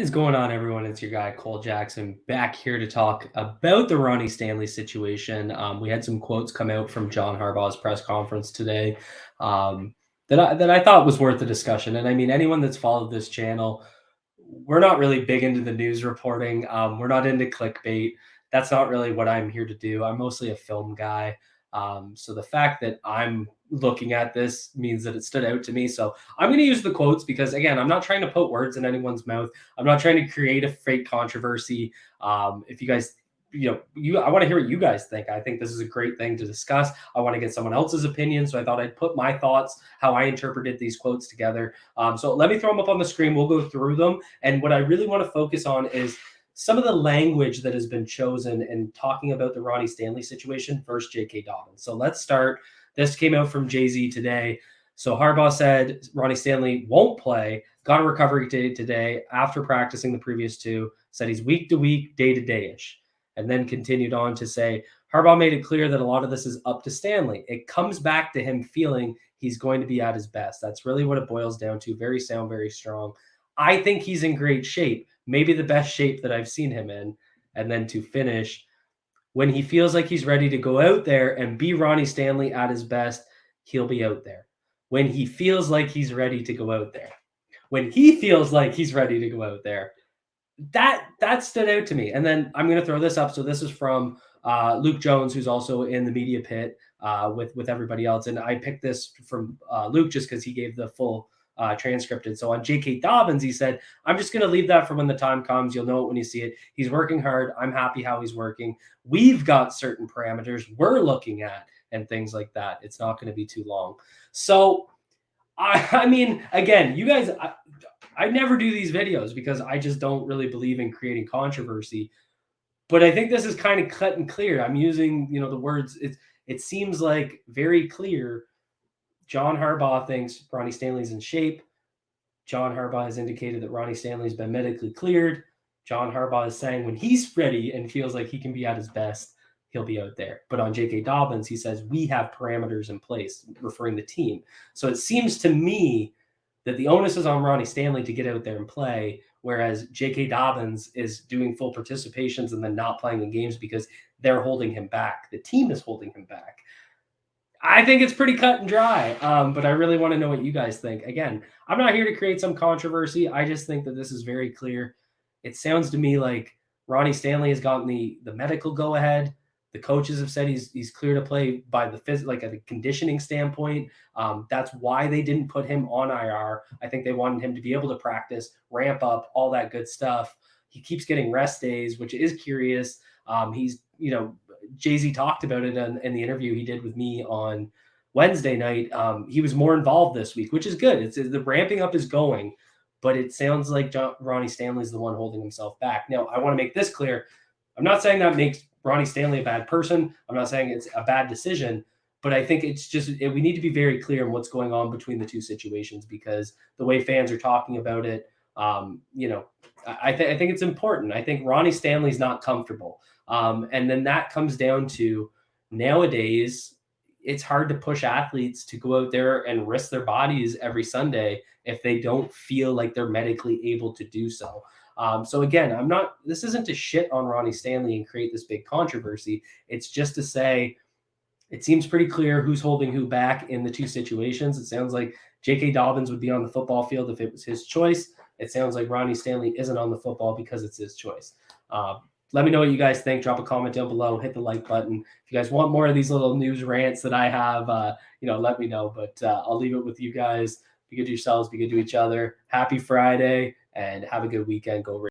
What is going on, everyone? It's your guy, Cole Jackson, back here to talk about the Ronnie Stanley situation. We had some quotes come out from John Harbaugh's press conference today um, that I thought was worth a discussion. And I mean, anyone that's followed this channel, we're not really big into the news reporting. We're not into clickbait. That's not really what I'm here to do. I'm mostly a film guy. So the fact that I'm looking at this means that it stood out to me. So I'm going to use the quotes because, again, I'm not trying to put words in anyone's mouth. I'm not trying to create a fake controversy. If you guys, I want to hear what you guys think. I think this is a great thing to discuss. I want to get someone else's opinion. So I thought I'd put my thoughts, how I interpreted these quotes together. So let me throw them up on the screen. We'll go through them. And what I really want to focus on is some of the language that has been chosen in talking about the Ronnie Stanley situation versus J.K. Dobbins. So let's start. This came out from Jay-Z today. So Harbaugh said Ronnie Stanley won't play, got a recovery day today after practicing the previous two, said he's week to week, day to day-ish, and then continued on to say, Harbaugh made it clear that a lot of this is up to Stanley. It comes back to him feeling he's going to be at his best. That's really what it boils down to. Very sound, very strong. I think he's in great shape, maybe the best shape that I've seen him in. And then to finish, when he feels like he's ready to go out there and be Ronnie Stanley at his best, he'll be out there. When he feels like he's ready to go out there, when he feels like he's ready to go out there, that stood out to me. And then I'm going to throw this up. So this is from Luke Jones, who's also in the media pit with everybody else. And I picked this from Luke just because he gave the full transcripted. So on J.K. Dobbins, he said, I'm just going to leave that for when the time comes. You'll know it when you see it. He's working hard. I'm happy how he's working. We've got certain parameters we're looking at and things like that. It's not going to be too long. So, I mean, again, you guys, I never do these videos because I just don't really believe in creating controversy. But I think this is kind of cut and clear. I'm using, the words. It seems like very clear. John Harbaugh thinks Ronnie Stanley's in shape. John Harbaugh has indicated that Ronnie Stanley's been medically cleared. John Harbaugh is saying when he's ready and feels like he can be at his best, he'll be out there. But on J.K. Dobbins, he says we have parameters in place, referring the team. So it seems to me that the onus is on Ronnie Stanley to get out there and play, whereas J.K. Dobbins is doing full participations and then not playing in games because they're holding him back. The team is holding him back. I think it's pretty cut and dry, but I really want to know what you guys think. Again, I'm not here to create some controversy. I just think that this is very clear. It sounds to me like Ronnie Stanley has gotten the medical go-ahead. The coaches have said he's clear to play by like at a conditioning standpoint. That's why they didn't put him on IR. I think they wanted him to be able to practice, ramp up, all that good stuff. He keeps getting rest days, which is curious. He's, Jay-Z talked about it in the interview he did with me on Wednesday night. He was more involved this week, which is good. It's the ramping up is going, but it sounds like Ronnie Stanley's the one holding himself back. Now, I want to make this clear. I'm not saying that makes Ronnie Stanley a bad person. I'm not saying it's a bad decision, but I think it's just we need to be very clear on what's going on between the two situations because the way fans are talking about it, I think it's important. I think Ronnie Stanley's not comfortable. And then that comes down to nowadays, it's hard to push athletes to go out there and risk their bodies every Sunday if they don't feel like they're medically able to do so. So again, this isn't to shit on Ronnie Stanley and create this big controversy. It's just to say, it seems pretty clear who's holding who back in the two situations. It sounds like J.K. Dobbins would be on the football field if it was his choice. It sounds like Ronnie Stanley isn't on the football because it's his choice. Let me know what you guys think. Drop a comment down below. Hit the like button. If you guys want more of these little news rants that I have, let me know. But I'll leave it with you guys. Be good to yourselves. Be good to each other. Happy Friday and have a good weekend. Go